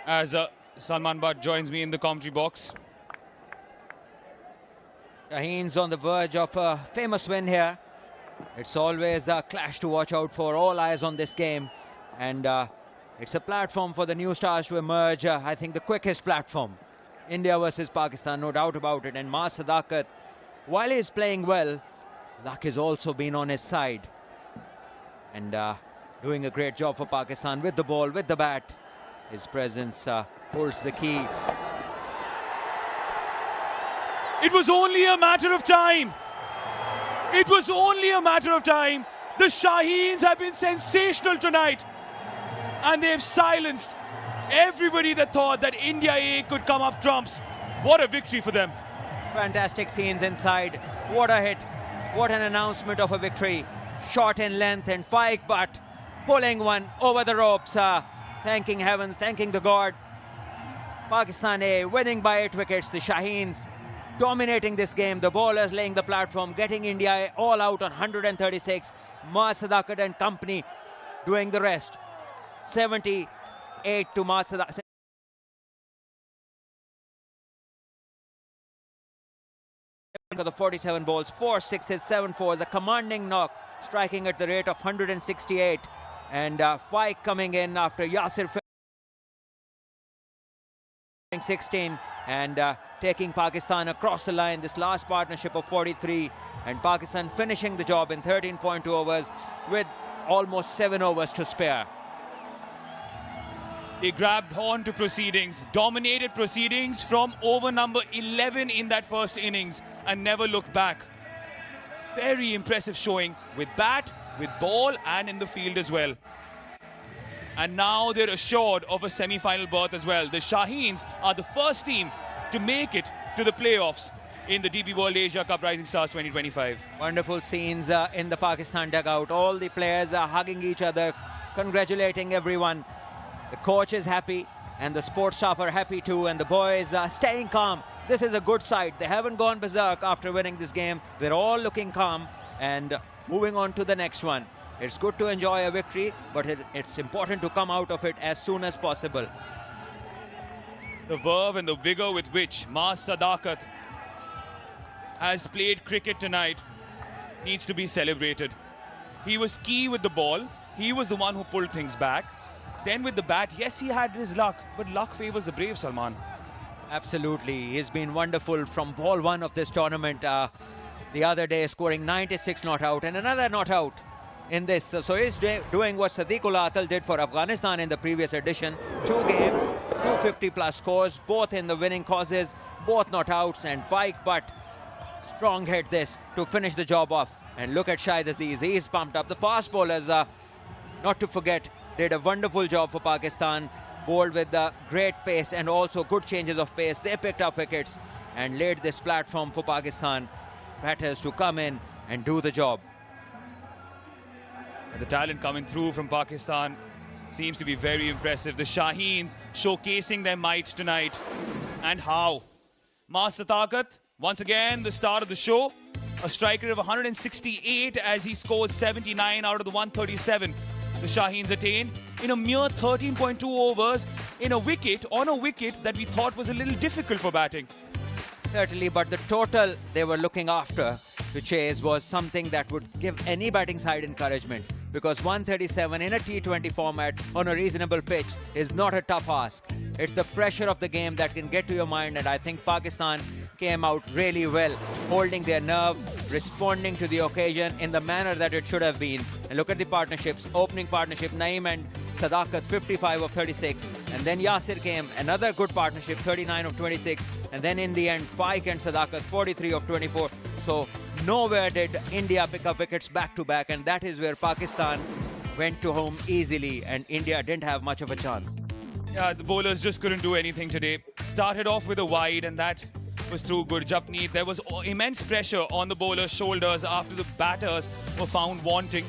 as Salman Butt joins me in the commentary box. Shaheen's on the verge of a famous win here. It's always a clash to watch out for. All eyes on this game. And it's a platform for the new stars to emerge. I think the quickest platform. India versus Pakistan, no doubt about it. And Mas Sadakat, while he's playing well, luck has also been on his side. And doing a great job for Pakistan with the ball, with the bat. His presence holds the key. It was only a matter of time. It was only a matter of time. The Shaheens have been sensational tonight. And they've silenced everybody that thought that India A could come up trumps. What a victory for them. Fantastic scenes inside. What a hit. What an announcement of a victory. Short in length and Faik Butt pulling one over the ropes. Thanking heavens, thanking the God. Pakistan A winning by 8 wickets. The Shaheens dominating this game. The bowlers laying the platform, getting India all out on 136. Mas Sadakat and company doing the rest. 78 to Mas Sadakat. The 47 balls, 4 sixes, 7 fours, a commanding knock, striking at the rate of 168. And Faik coming in after Yasir 16 and taking Pakistan across the line. This last partnership of 43, and Pakistan finishing the job in 13.2 overs with almost 7 overs to spare. They grabbed on to proceedings, dominated proceedings from over number 11 in that first innings and never looked back. Very impressive showing with bat, with ball and in the field as well. And now they're assured of a semi-final berth as well. The Shaheens are the first team to make it to the playoffs in the DP World Asia Cup Rising Stars 2025. Wonderful scenes in the Pakistan dugout. All the players are hugging each other, congratulating everyone. The coach is happy and the sports staff are happy too, and the boys are staying calm. This is a good side. They haven't gone berserk after winning this game. They're all looking calm and moving on to the next one. It's good to enjoy a victory, but it's important to come out of it as soon as possible. The verve and the vigor with which Mas Sadakat has played cricket tonight needs to be celebrated. He was key with the ball. He was the one who pulled things back. Then with the bat, yes, he had his luck, but luck favors the brave, Salman. Absolutely. He's been wonderful from ball one of this tournament. The other day, scoring 96 not out and another not out in this. So he's doing what Sadiqullah Atal did for Afghanistan in the previous edition. 2 games, 250 plus scores, both in the winning causes, both not outs, and Faik Butt strong hit this to finish the job off. And look at Shahid Aziz, he's pumped up. The fast bowlers, not to forget, did a wonderful job for Pakistan, bowled with great pace and also good changes of pace. They picked up wickets and laid this platform for Pakistan batters to come in and do the job. The talent coming through from Pakistan seems to be very impressive. The Shaheens showcasing their might tonight. And how? Mas Sadakat, once again, the star of the show. A striker of 168 as he scores 79 out of the 137 the Shaheens attained in a mere 13.2 overs on a wicket that we thought was a little difficult for batting. Certainly, but the total they were looking after to chase was something that would give any batting side encouragement, because 137 in a T20 format on a reasonable pitch is not a tough ask. It's the pressure of the game that can get to your mind, and I think Pakistan came out really well, holding their nerve, responding to the occasion in the manner that it should have been. And look at the partnerships. Opening partnership, Naeem and Sadakat, 55 of 36. And then Yasir came, another good partnership, 39 of 26. And then in the end, Faik and Sadakat, 43 of 24. So nowhere did India pick up wickets back to back, and that is where Pakistan went to home easily and India didn't have much of a chance. Yeah, the bowlers just couldn't do anything today. Started off with a wide, and that was through Gurjapneet. There was immense pressure on the bowlers' shoulders after the batters were found wanting.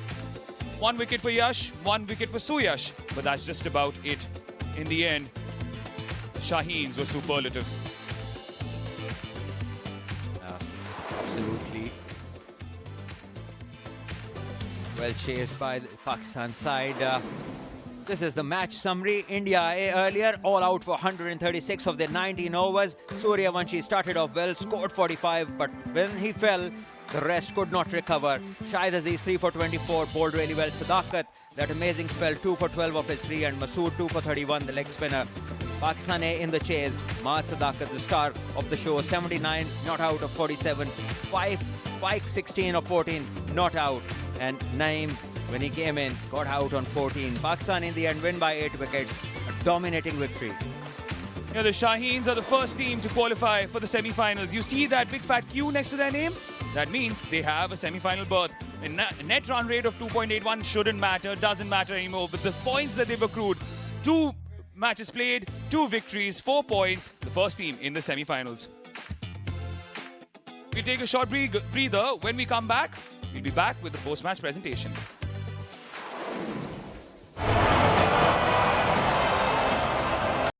1 wicket for Yash, 1 wicket for Suyash, but that's just about it. In the end, the Shaheens were superlative. Absolutely. Well chased by the Pakistan side. This is the match summary. India earlier all out for 136 of their 19 overs. Suryavanshi started off well, scored 45, but when he fell, the rest could not recover. Shahid Aziz 3 for 24, bowled really well. Sadakat, that amazing spell, 2 for 12 of his 3, and Masood 2 for 31, the leg spinner. Pakistan in the chase. Maaz Sadakat, the star of the show, 79, not out of 47. Pike 16 of 14, not out. And Naeem, when he came in, got out on 14. Pakistan in the end win by 8 wickets. A dominating victory. You know, the Shaheens are the first team to qualify for the semi-finals. You see that big fat Q next to their name? That means they have a semi-final berth. A net run rate of 2.81 shouldn't matter, doesn't matter anymore. But the points that they've accrued, 2 matches played, 2 victories, 4 points, the first team in the semi-finals. We take a short breather. When we come back, we'll be back with the post-match presentation.